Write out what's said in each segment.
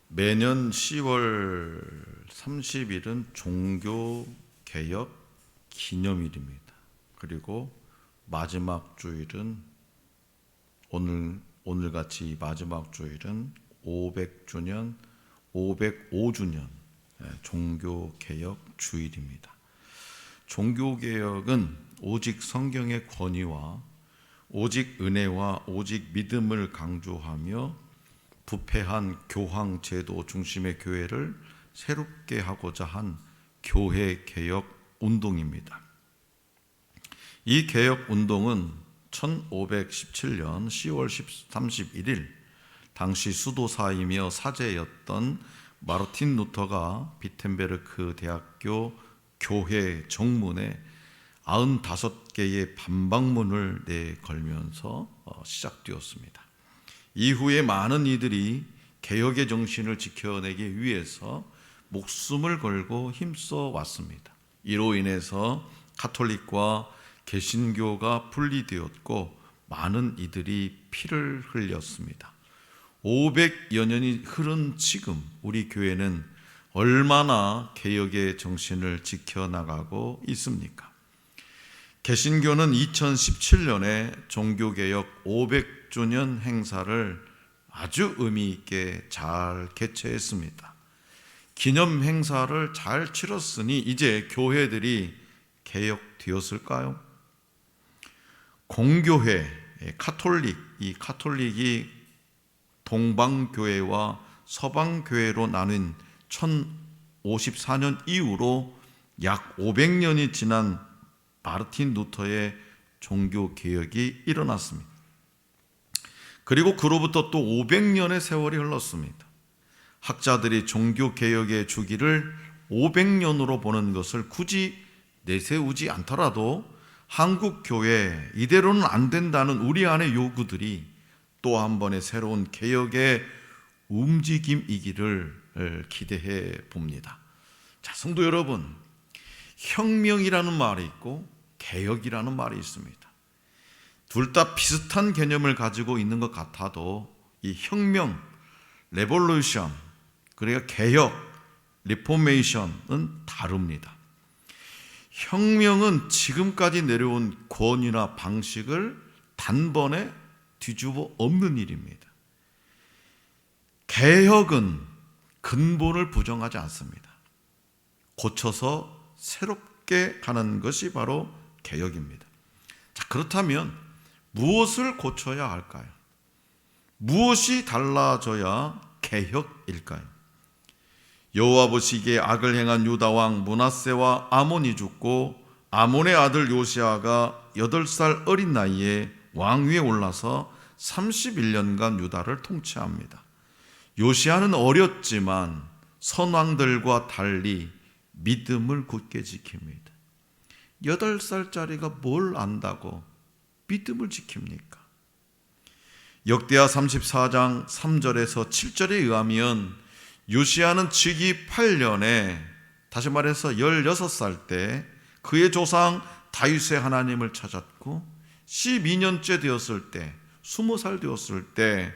매년 10월 30일은 종교개혁 기념일입니다. 그리고 마지막 주일은 오늘같이 마지막 주일은 505주년 종교개혁 주일입니다. 종교개혁은 오직 성경의 권위와 오직 은혜와 오직 믿음을 강조하며 부패한 교황 제도 중심의 교회를 새롭게 하고자 한 교회 개혁 운동입니다. 이 개혁 운동은 1517년 10월 31일 당시 수도사이며 사제였던 마르틴 루터가 비텐베르크 대학교 교회 정문에 95개의 반박문을 내걸면서 시작되었습니다. 이후에 많은 이들이 개혁의 정신을 지켜내기 위해서 목숨을 걸고 힘써 왔습니다. 이로 인해서 가톨릭과 개신교가 분리되었고 많은 이들이 피를 흘렸습니다. 500여 년이 흐른 지금 우리 교회는 얼마나 개혁의 정신을 지켜나가고 있습니까? 개신교는 2017년에 종교개혁 500주년 행사를 아주 의미 있게 잘 개최했습니다. 기념 행사를 잘 치렀으니 이제 교회들이 개혁되었을까요? 공교회, 이 카톨릭이 동방교회와 서방교회로 나뉜 1054년 이후로 약 500년이 지난 마르틴 루터의 종교개혁이 일어났습니다. 그리고 그로부터 또 500년의 세월이 흘렀습니다. 학자들이 종교개혁의 주기를 500년으로 보는 것을 굳이 내세우지 않더라도 한국교회 이대로는 안 된다는 우리 안의 요구들이 또 한 번의 새로운 개혁의 움직임이기를 기대해 봅니다. 자, 성도 여러분, 혁명이라는 말이 있고 개혁이라는 말이 있습니다. 둘 다 비슷한 개념을 가지고 있는 것 같아도 이 혁명, 레볼루션, 그러니까 개혁, 리포메이션은 다릅니다. 혁명은 지금까지 내려온 권위나 방식을 단번에 뒤집어 엎는 일입니다. 개혁은 근본을 부정하지 않습니다. 고쳐서 새롭게 하는 것이 바로 개혁입니다. 자, 그렇다면 무엇을 고쳐야 할까요? 무엇이 달라져야 개혁일까요? 여호와 보시기에 악을 행한 유다 왕 므낫세와 아몬이 죽고 아몬의 아들 요시아가 8살 어린 나이에 왕위에 올라서 31년간 유다를 통치합니다. 요시아는 어렸지만 선왕들과 달리 믿음을 굳게 지킵니다. 8살짜리가 뭘 안다고 믿음을 지킵니까? 역대하 34장 3절에서 7절에 의하면 요시아는 즉위 8년에 다시 말해서 16살 때 그의 조상 다윗의 하나님을 찾았고 12년째 되었을 때 20살 되었을 때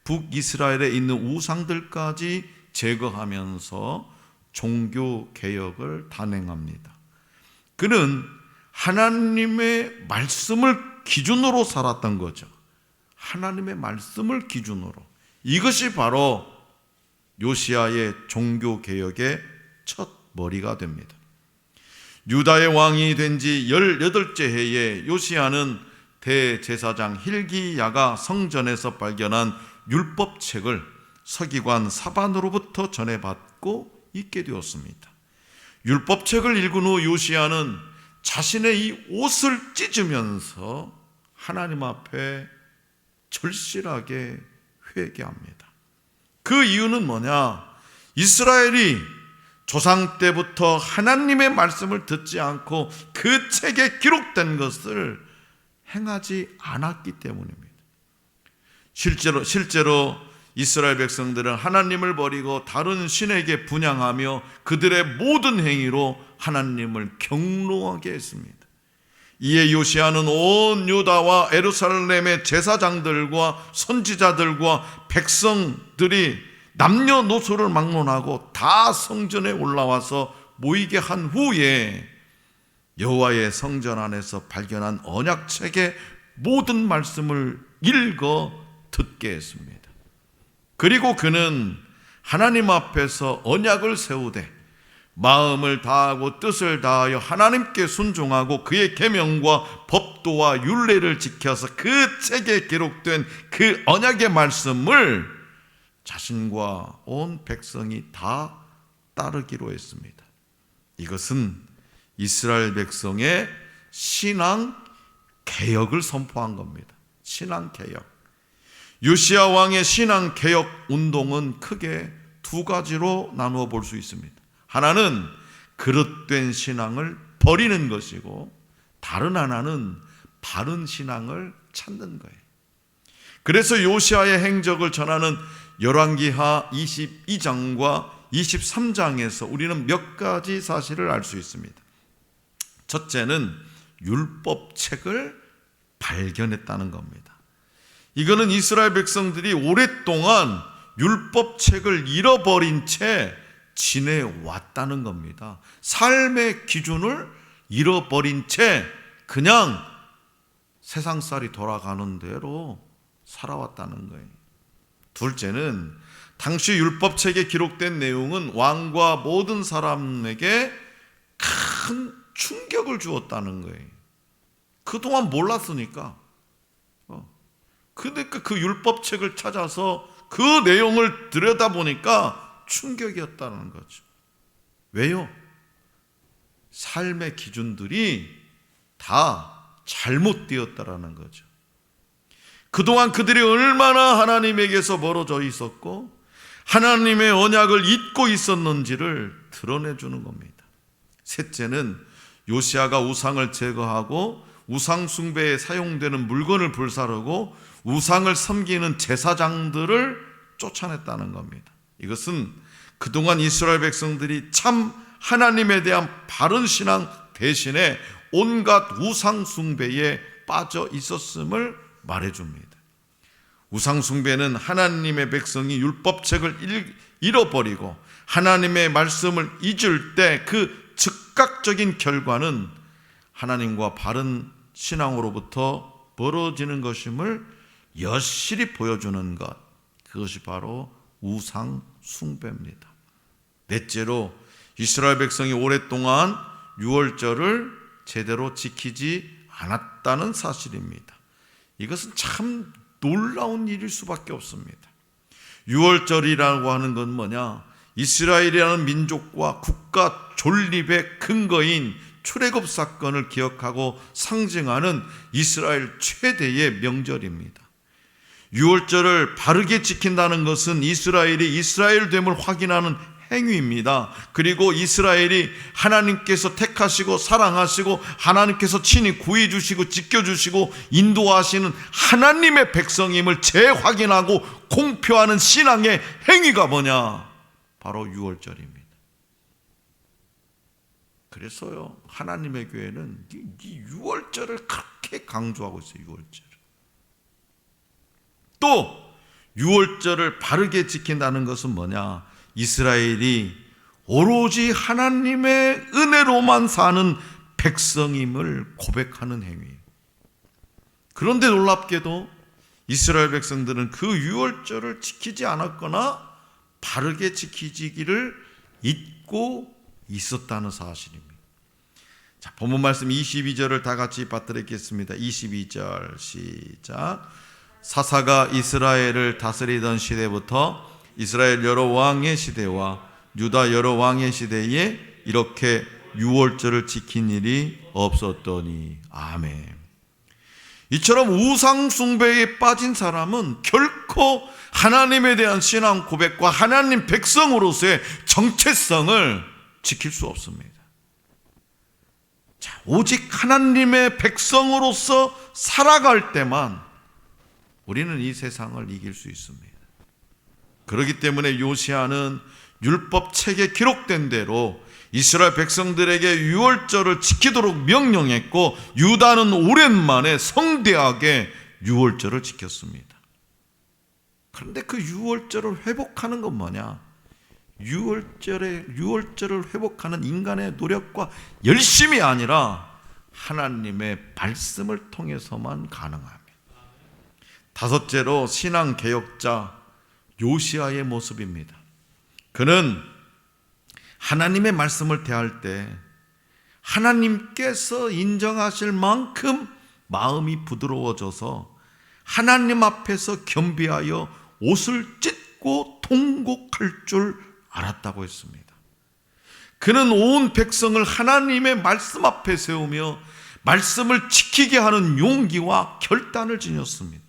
북이스라엘에 있는 우상들까지 제거하면서 종교개혁을 단행합니다. 그는 하나님의 말씀을 기준으로 살았던 거죠. 하나님의 말씀을 기준으로. 이것이 바로 요시아의 종교개혁의 첫 머리가 됩니다. 유다의 왕이 된 지 18째 해에 요시아는 대제사장 hil기야가 성전에서 발견한 율법책을 서기관 사반으로부터 전해받고 있게 되었습니다. 율법책을 읽은 후 요시아는 자신의 이 옷을 찢으면서 하나님 앞에 절실하게 회개합니다. 그 이유는 뭐냐? 이스라엘이 조상 때부터 하나님의 말씀을 듣지 않고 그 책에 기록된 것을 행하지 않았기 때문입니다. 실제로 이스라엘 백성들은 하나님을 버리고 다른 신에게 분향하며 그들의 모든 행위로 하나님을 경노하게 했습니다. 이에 요시아는 온 유다와 예루살렘의 제사장들과 선지자들과 백성들이 남녀노소를 막론하고 다 성전에 올라와서 모이게 한 후에 여호와의 성전 안에서 발견한 언약책의 모든 말씀을 읽어 듣게 했습니다. 그리고 그는 하나님 앞에서 언약을 세우되 마음을 다하고 뜻을 다하여 하나님께 순종하고 그의 계명과 법도와 율례를 지켜서 그 책에 기록된 그 언약의 말씀을 자신과 온 백성이 다 따르기로 했습니다. 이것은 이스라엘 백성의 신앙 개혁을 선포한 겁니다. 신앙 개혁. 요시야 왕의 신앙 개혁 운동은 크게 두 가지로 나누어 볼 수 있습니다. 하나는 그릇된 신앙을 버리는 것이고, 다른 하나는 바른 신앙을 찾는 거예요. 그래서 요시야의 행적을 전하는 열왕기하 22장과 23장에서 우리는 몇 가지 사실을 알 수 있습니다. 첫째는 율법책을 발견했다는 겁니다. 이거는 이스라엘 백성들이 오랫동안 율법책을 잃어버린 채 지내왔다는 겁니다. 삶의 기준을 잃어버린 채 그냥 세상살이 돌아가는 대로 살아왔다는 거예요. 둘째는 당시 율법책에 기록된 내용은 왕과 모든 사람에게 큰 충격을 주었다는 거예요. 그동안 몰랐으니까. 그러니까 그 율법책을 찾아서 그 내용을 들여다보니까 충격이었다는 거죠. 왜요? 삶의 기준들이 다 잘못되었다라는 거죠. 그동안 그들이 얼마나 하나님에게서 멀어져 있었고 하나님의 언약을 잊고 있었는지를 드러내주는 겁니다. 셋째는 요시야가 우상을 제거하고 우상 숭배에 사용되는 물건을 불사르고 우상을 섬기는 제사장들을 쫓아냈다는 겁니다. 이것은 그동안 이스라엘 백성들이 참 하나님에 대한 바른 신앙 대신에 온갖 우상 숭배에 빠져 있었음을 말해줍니다. 우상 숭배는 하나님의 백성이 율법책을 잃어버리고 하나님의 말씀을 잊을 때 그 즉각적인 결과는 하나님과 바른 신앙으로부터 멀어지는 것임을 여실히 보여주는 것, 그것이 바로 우상 숭배입니다. 넷째로 이스라엘 백성이 오랫동안 유월절을 제대로 지키지 않았다는 사실입니다. 이것은 참 놀라운 일일 수밖에 없습니다. 유월절이라고 하는 건 뭐냐? 이스라엘이라는 민족과 국가 존립의 근거인 출애굽 사건을 기억하고 상징하는 이스라엘 최대의 명절입니다. 유월절을 바르게 지킨다는 것은 이스라엘이 이스라엘됨을 확인하는 행위입니다. 그리고 이스라엘이 하나님께서 택하시고 사랑하시고 하나님께서 친히 구해주시고 지켜주시고 인도하시는 하나님의 백성임을 재확인하고 공표하는 신앙의 행위가 뭐냐? 바로 유월절입니다. 그래서요, 하나님의 교회는 이 유월절을 그렇게 강조하고 있어요. 유월절을. 또 유월절을 바르게 지킨다는 것은 뭐냐? 이스라엘이 오로지 하나님의 은혜로만 사는 백성임을 고백하는 행위예요. 그런데 놀랍게도 이스라엘 백성들은 그 유월절을 지키지 않았거나 바르게 지키기를 잊고 있었다는 사실입니다. 자, 본문 말씀 22절을 다 같이 받들겠습니다. 22절 시작. 사사가 이스라엘을 다스리던 시대부터 이스라엘 여러 왕의 시대와 유다 여러 왕의 시대에 이렇게 유월절을 지킨 일이 없었더니. 아멘. 이처럼 우상 숭배에 빠진 사람은 결코 하나님에 대한 신앙 고백과 하나님 백성으로서의 정체성을 지킬 수 없습니다. 자, 오직 하나님의 백성으로서 살아갈 때만 우리는 이 세상을 이길 수 있습니다. 그렇기 때문에 요시야는 율법책에 기록된 대로 이스라엘 백성들에게 유월절을 지키도록 명령했고 유다는 오랜만에 성대하게 유월절을 지켰습니다. 그런데 그 유월절을 회복하는 건 뭐냐? 유월절을 회복하는 인간의 노력과 열심이 아니라 하나님의 말씀을 통해서만 가능합니다. 다섯째로 신앙 개혁자 요시야의 모습입니다. 그는 하나님의 말씀을 대할 때 하나님께서 인정하실 만큼 마음이 부드러워져서 하나님 앞에서 겸비하여 옷을 찢고 통곡할 줄 알았다고 했습니다. 그는 온 백성을 하나님의 말씀 앞에 세우며 말씀을 지키게 하는 용기와 결단을 지녔습니다.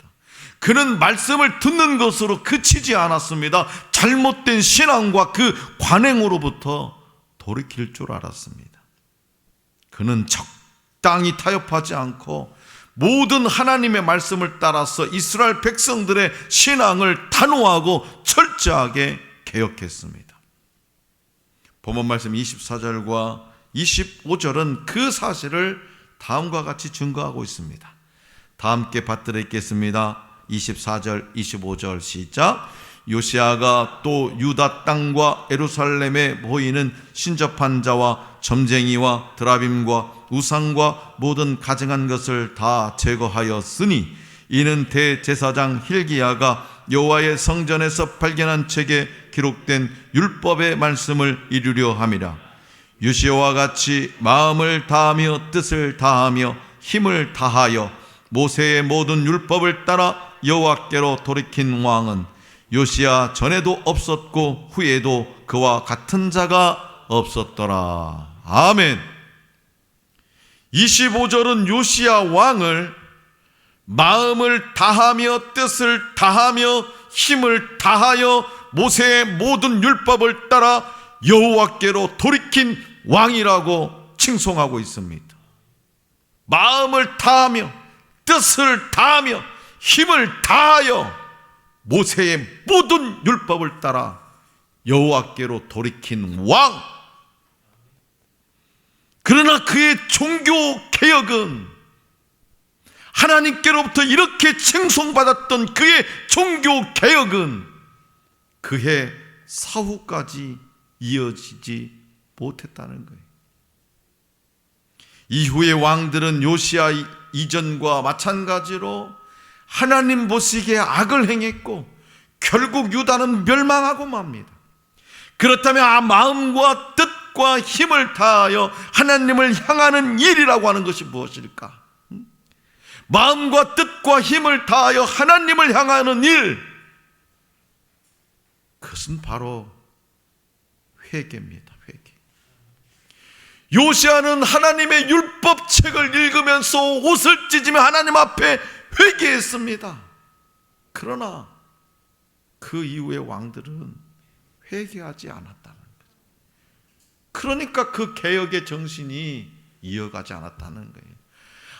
그는 말씀을 듣는 것으로 그치지 않았습니다. 잘못된 신앙과 그 관행으로부터 돌이킬 줄 알았습니다. 그는 적당히 타협하지 않고 모든 하나님의 말씀을 따라서 이스라엘 백성들의 신앙을 단호하고 철저하게 개혁했습니다. 본문 말씀 24절과 25절은 그 사실을 다음과 같이 증거하고 있습니다. 다 함께 받들어 읽겠습니다. 24절 25절 시작. 요시야가 또 유다 땅과 예루살렘에 보이는 신접한 자와 점쟁이와 드라빔과 우상과 모든 가증한 것을 다 제거하였으니 이는 대제사장 hil기야가 여호와의 성전에서 발견한 책에 기록된 율법의 말씀을 이루려 함이라. 요시야와 같이 마음을 다하며 뜻을 다하며 힘을 다하여 모세의 모든 율법을 따라 여호와께로 돌이킨 왕은 요시야 전에도 없었고 후에도 그와 같은 자가 없었더라. 아멘. 25절은 요시야 왕을 마음을 다하며 뜻을 다하며 힘을 다하여 모세의 모든 율법을 따라 여호와께로 돌이킨 왕이라고 칭송하고 있습니다. 마음을 다하며 뜻을 다하며 힘을 다하여 모세의 모든 율법을 따라 여호와께로 돌이킨 왕. 그러나 그의 종교 개혁은 하나님께로부터 이렇게 칭송받았던 그의 종교 개혁은 그해 사후까지 이어지지 못했다는 거예요. 이후의 왕들은 요시야 이전과 마찬가지로 하나님 보시기에 악을 행했고 결국 유다는 멸망하고 맙니다. 그렇다면 마음과 뜻과 힘을 다하여 하나님을 향하는 일이라고 하는 것이 무엇일까? 마음과 뜻과 힘을 다하여 하나님을 향하는 일, 그것은 바로 회개입니다. 회개. 요시야는 하나님의 율법책을 읽으면서 옷을 찢으며 하나님 앞에 회개했습니다. 그러나 그 이후의 왕들은 회개하지 않았다는 거예요. 그러니까 그 개혁의 정신이 이어가지 않았다는 거예요.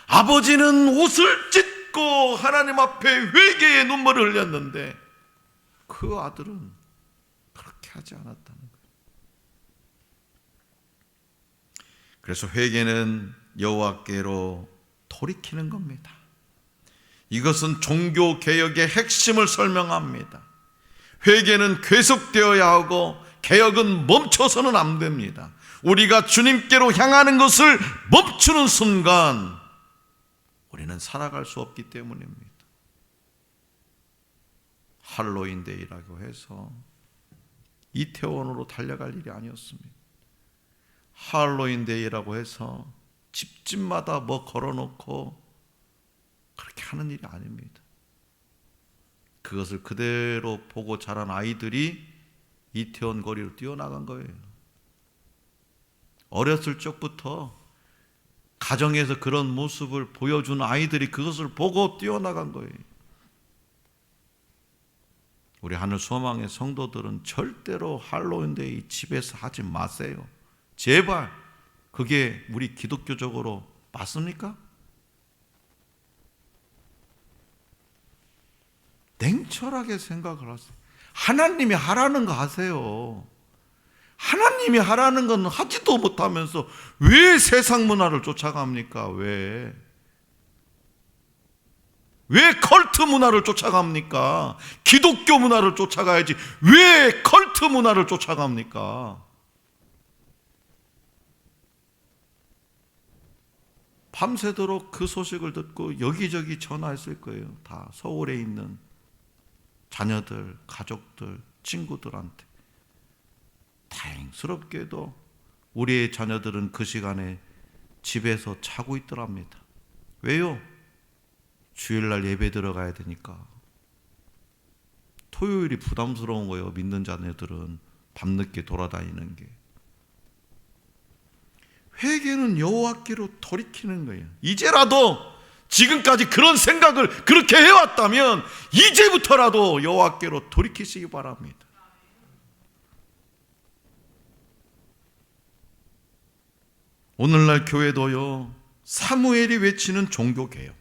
아버지는 옷을 찢고 하나님 앞에 회개의 눈물을 흘렸는데 그 아들은 그렇게 하지 않았다는 거예요. 그래서 회개는 여호와께로 돌이키는 겁니다. 이것은 종교개혁의 핵심을 설명합니다. 회개는 계속되어야 하고 개혁은 멈춰서는 안 됩니다. 우리가 주님께로 향하는 것을 멈추는 순간 우리는 살아갈 수 없기 때문입니다. 할로윈데이라고 해서 이태원으로 달려갈 일이 아니었습니다. 할로윈데이라고 해서 집집마다 뭐 걸어놓고 그렇게 하는 일이 아닙니다. 그것을 그대로 보고 자란 아이들이 이태원 거리로 뛰어나간 거예요. 어렸을 적부터 가정에서 그런 모습을 보여준 아이들이 그것을 보고 뛰어나간 거예요. 우리 하늘 소망의 성도들은 절대로 할로윈데이 집에서 하지 마세요. 제발. 그게 우리 기독교적으로 맞습니까? 냉철하게 생각을 하세요. 하나님이 하라는 거 하세요. 하나님이 하라는 건 하지도 못하면서 왜 세상 문화를 쫓아갑니까? 왜? 왜 컬트 문화를 쫓아갑니까? 기독교 문화를 쫓아가야지 왜 컬트 문화를 쫓아갑니까? 밤새도록 그 소식을 듣고 여기저기 전화했을 거예요. 다 서울에 있는 자녀들, 가족들, 친구들한테. 다행스럽게도 우리의 자녀들은 그 시간에 집에서 자고 있더랍니다. 왜요? 주일날 예배 들어가야 되니까. 토요일이 부담스러운 거예요. 믿는 자녀들은 밤늦게 돌아다니는 게. 회개는 여호와께로 돌이키는 거예요. 이제라도 지금까지 그런 생각을 그렇게 해왔다면 이제부터라도 여호와께로 돌이키시기 바랍니다. 오늘날 교회도요, 사무엘이 외치는 종교개혁,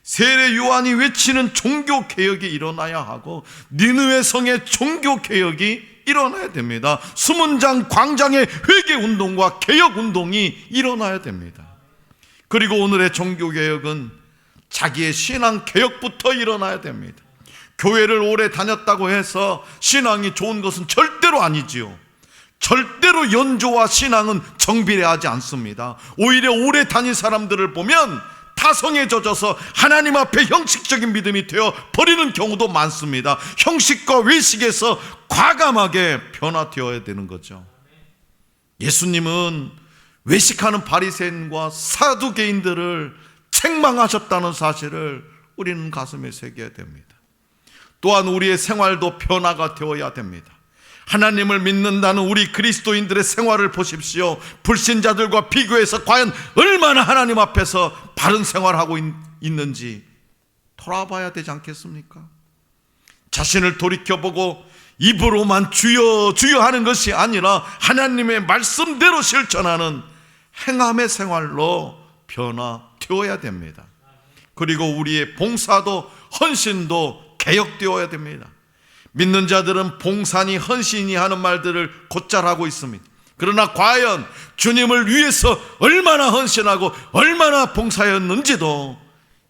세례 요한이 외치는 종교개혁이 일어나야 하고 니느웨 성의 종교개혁이 일어나야 됩니다. 수문장 광장의 회개운동과 개혁운동이 일어나야 됩니다. 그리고 오늘의 종교개혁은 자기의 신앙개혁부터 일어나야 됩니다. 교회를 오래 다녔다고 해서 신앙이 좋은 것은 절대로 아니지요. 절대로 연조와 신앙은 정비례하지 않습니다. 오히려 오래 다닌 사람들을 보면 타성에 젖어서 하나님 앞에 형식적인 믿음이 되어 버리는 경우도 많습니다. 형식과 외식에서 과감하게 변화되어야 되는 거죠. 예수님은 외식하는 바리새인과 사두개인들을 책망하셨다는 사실을 우리는 가슴에 새겨야 됩니다. 또한 우리의 생활도 변화가 되어야 됩니다. 하나님을 믿는다는 우리 그리스도인들의 생활을 보십시오. 불신자들과 비교해서 과연 얼마나 하나님 앞에서 바른 생활하고 있는지 돌아봐야 되지 않겠습니까? 자신을 돌이켜보고 입으로만 주여 주여 하는 것이 아니라 하나님의 말씀대로 실천하는 행함의 생활로 변화되어야 됩니다. 그리고 우리의 봉사도 헌신도 개혁되어야 됩니다. 믿는 자들은 봉사니 헌신이 하는 말들을 곧잘 하고 있습니다. 그러나 과연 주님을 위해서 얼마나 헌신하고 얼마나 봉사했는지도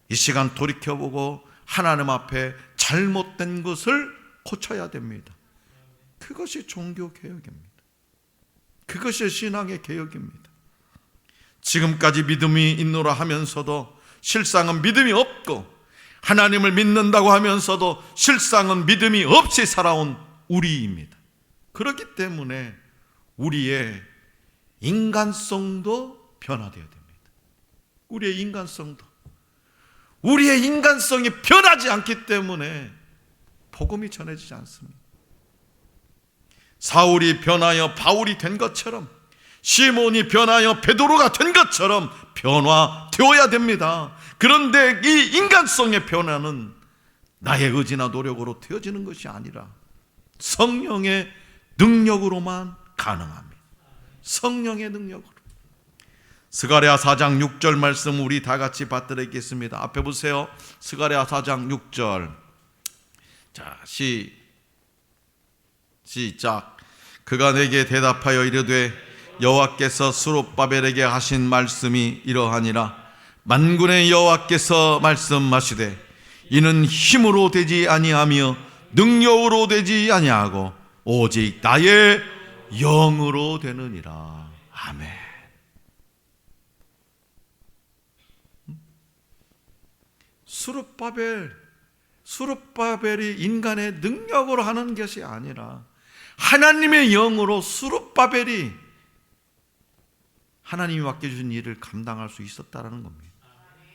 이 시간 돌이켜보고 하나님 앞에 잘못된 것을 고쳐야 됩니다. 그것이 종교개혁입니다. 그것이 신앙의 개혁입니다. 지금까지 믿음이 있노라 하면서도 실상은 믿음이 없고 하나님을 믿는다고 하면서도 실상은 믿음이 없이 살아온 우리입니다. 그렇기 때문에 우리의 인간성도 변화되어야 됩니다. 우리의 인간성이 변하지 않기 때문에 복음이 전해지지 않습니다. 사울이 변하여 바울이 된 것처럼, 시몬이 변하여 베드로가 된 것처럼 변화되어야 됩니다. 그런데 이 인간성의 변화는 나의 의지나 노력으로 되어지는 것이 아니라 성령의 능력으로만 가능합니다. 성령의 능력으로. 스가랴 4장 6절 말씀 우리 다 같이 받들어 있겠습니다. 앞에 보세요. 스가랴 4장 6절. 자, 시작. 그가 내게 대답하여 이르되 여호와께서 스룹바벨에게 하신 말씀이 이러하니라. 만군의 여호와께서 말씀하시되 이는 힘으로 되지 아니하며 능력으로 되지 아니하고 오직 나의 영으로 되느니라. 아멘. 스룹바벨이 인간의 능력으로 하는 것이 아니라 하나님의 영으로 스룹바벨이 하나님이 맡겨주신 일을 감당할 수 있었다는 겁니다.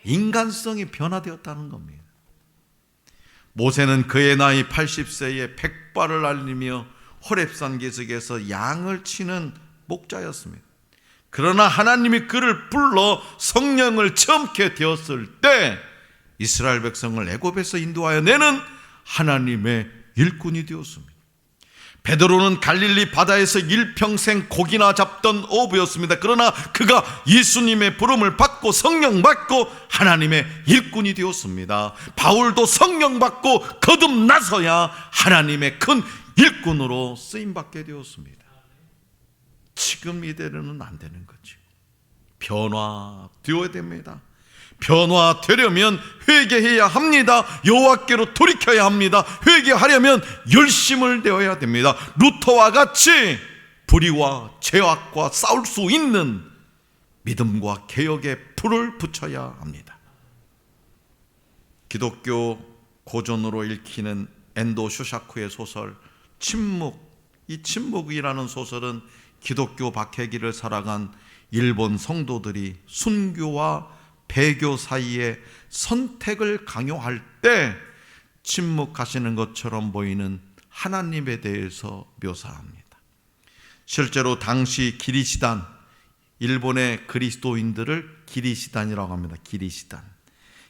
인간성이 변화되었다는 겁니다. 모세는 그의 나이 80세에 백발을 날리며 호렙산 계석에서 양을 치는 목자였습니다. 그러나 하나님이 그를 불러 성령을 체험케 되었을 때 이스라엘 백성을 애굽에서 인도하여 내는 하나님의 일꾼이 되었습니다. 베드로는 갈릴리 바다에서 일평생 고기나 잡던 어부였습니다. 그러나 그가 예수님의 부름을 받고 성령 받고 하나님의 일꾼이 되었습니다. 바울도 성령 받고 거듭나서야 하나님의 큰 일꾼으로 쓰임받게 되었습니다. 지금 이대로는 안 되는 거죠. 변화되어야 됩니다. 변화되려면 회개해야 합니다. 여호와께로 돌이켜야 합니다. 회개하려면 열심을 내어야 됩니다. 루터와 같이 불의와 죄악과 싸울 수 있는 믿음과 개혁의 불을 붙여야 합니다. 기독교 고전으로 읽히는 엔도 쇼샤쿠의 소설 침묵, 이 침묵이라는 소설은 기독교 박해기를 살아간 일본 성도들이 순교와 배교 사이에 선택을 강요할 때 침묵하시는 것처럼 보이는 하나님에 대해서 묘사합니다. 실제로 당시 기리시단, 일본의 그리스도인들을 기리시단이라고 합니다. 기리시단.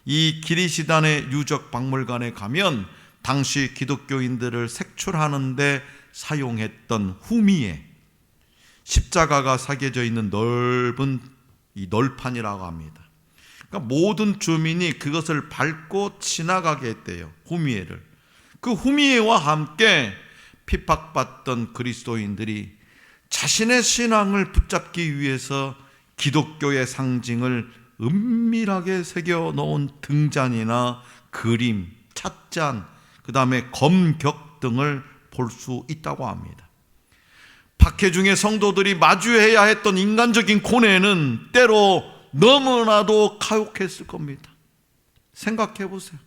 이 기리시단의 유적 박물관에 가면 당시 기독교인들을 색출하는 데 사용했던 후미에 십자가가 새겨져 있는 넓은 이 널판이라고 합니다. 그러니까 모든 주민이 그것을 밟고 지나가게 했대요. 후미에를. 그 후미에와 함께 핍박받던 그리스도인들이 자신의 신앙을 붙잡기 위해서 기독교의 상징을 은밀하게 새겨 놓은 등잔이나 그림, 찻잔, 그 다음에 검격 등을 볼 수 있다고 합니다. 박해 중에 성도들이 마주해야 했던 인간적인 고뇌는 때로 너무나도 가혹했을 겁니다. 생각해 보세요.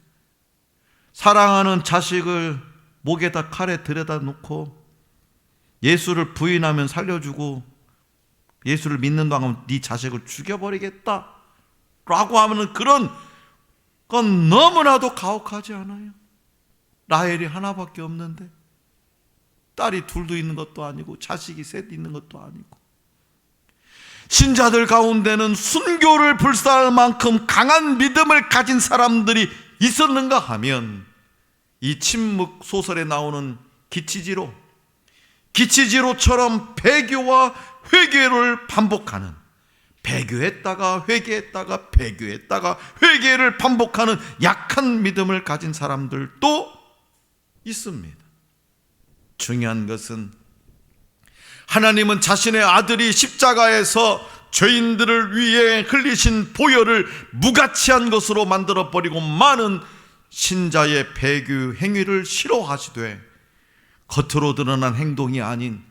사랑하는 자식을 목에다 칼에 들여다 놓고 예수를 부인하면 살려주고 예수를 믿는다 하면 네 자식을 죽여버리겠다 라고 하면 그런 건 너무나도 가혹하지 않아요? 라헬이 하나밖에 없는데 딸이 둘도 있는 것도 아니고 자식이 셋 있는 것도 아니고 신자들 가운데는 순교를 불사할 만큼 강한 믿음을 가진 사람들이 있었는가 하면 이 침묵 소설에 나오는 기치지로처럼 배교와 회개를 반복하는, 배교했다가 회개했다가 배교했다가 회개를 반복하는 약한 믿음을 가진 사람들도 있습니다. 중요한 것은 하나님은 자신의 아들이 십자가에서 죄인들을 위해 흘리신 보혈을 무가치한 것으로 만들어버리고 많은 신자의 배교 행위를 싫어하시되 겉으로 드러난 행동이 아닌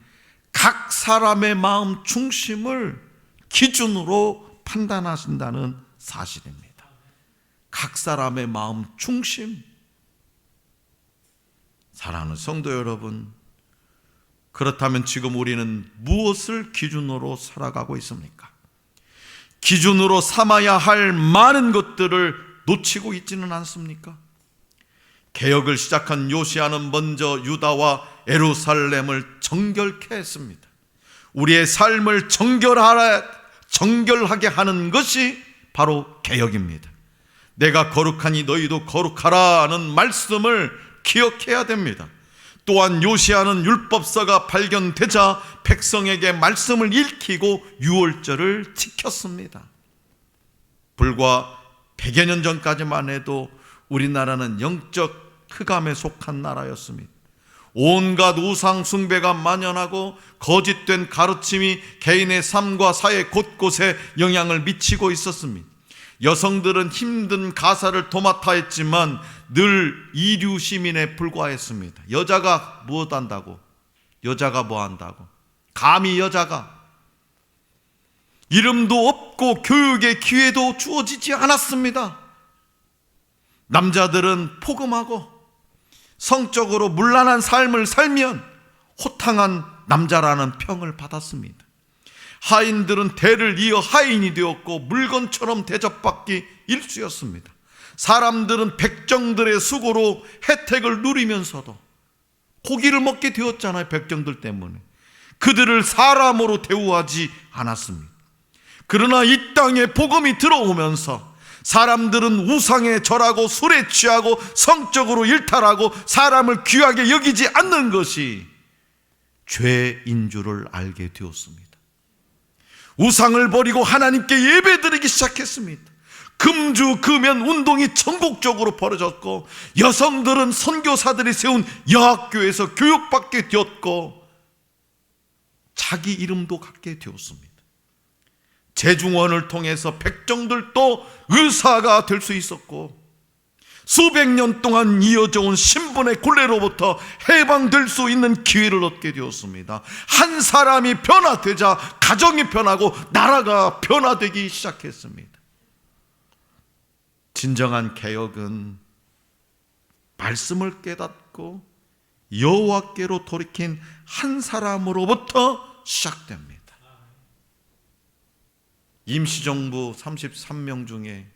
각 사람의 마음 중심을 기준으로 판단하신다는 사실입니다. 각 사람의 마음 중심. 사랑하는 성도 여러분, 그렇다면 지금 우리는 무엇을 기준으로 살아가고 있습니까? 기준으로 삼아야 할 많은 것들을 놓치고 있지는 않습니까? 개혁을 시작한 요시야는 먼저 유다와 예루살렘을 정결케 했습니다. 우리의 삶을 정결하게 하는 것이 바로 개혁입니다. 내가 거룩하니 너희도 거룩하라는 말씀을 기억해야 됩니다. 또한 요시야는 율법서가 발견되자 백성에게 말씀을 읽히고 유월절을 지켰습니다. 불과 100여 년 전까지만 해도 우리나라는 영적 흑암에 속한 나라였습니다. 온갖 우상 숭배가 만연하고 거짓된 가르침이 개인의 삶과 사회 곳곳에 영향을 미치고 있었습니다. 여성들은 힘든 가사를 도맡아 했지만 늘 이류 시민에 불과했습니다. 여자가 무엇 한다고? 여자가 뭐 한다고? 감히 여자가? 이름도 없고 교육의 기회도 주어지지 않았습니다. 남자들은 포금하고 성적으로 문란한 삶을 살면 호탕한 남자라는 평을 받았습니다. 하인들은 대를 이어 하인이 되었고 물건처럼 대접받기 일쑤였습니다. 사람들은 백정들의 수고로 혜택을 누리면서도 고기를 먹게 되었잖아요. 백정들 때문에. 그들을 사람으로 대우하지 않았습니다. 그러나 이 땅에 복음이 들어오면서 사람들은 우상에 절하고 술에 취하고 성적으로 일탈하고 사람을 귀하게 여기지 않는 것이 죄인 줄을 알게 되었습니다. 우상을 버리고 하나님께 예배드리기 시작했습니다. 금주 금연 운동이 전국적으로 벌어졌고 여성들은 선교사들이 세운 여학교에서 교육받게 되었고 자기 이름도 갖게 되었습니다. 재중원을 통해서 백정들도 의사가 될 수 있었고, 수백 년 동안 이어져 온 신분의 굴레로부터 해방될 수 있는 기회를 얻게 되었습니다. 한 사람이 변화되자 가정이 변하고 나라가 변화되기 시작했습니다. 진정한 개혁은 말씀을 깨닫고 여호와께로 돌이킨 한 사람으로부터 시작됩니다. 임시정부 33명 중에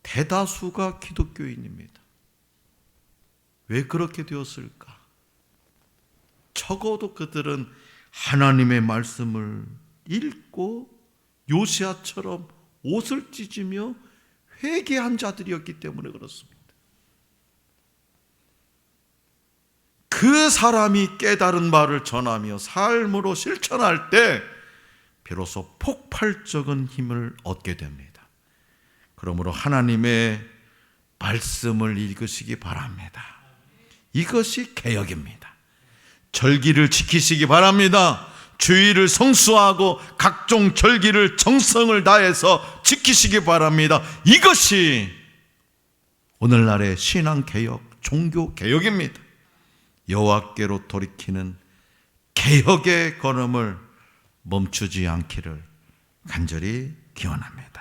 대다수가 기독교인입니다. 왜 그렇게 되었을까? 적어도 그들은 하나님의 말씀을 읽고 요시야처럼 옷을 찢으며 회개한 자들이었기 때문에 그렇습니다. 그 사람이 깨달은 말을 전하며 삶으로 실천할 때 비로소 폭발적인 힘을 얻게 됩니다. 그러므로 하나님의 말씀을 읽으시기 바랍니다. 이것이 개혁입니다. 절기를 지키시기 바랍니다. 주의를 성수하고 각종 절기를 정성을 다해서 지키시기 바랍니다. 이것이 오늘날의 신앙개혁, 종교개혁입니다. 여호와께로 돌이키는 개혁의 걸음을 멈추지 않기를 간절히 기원합니다.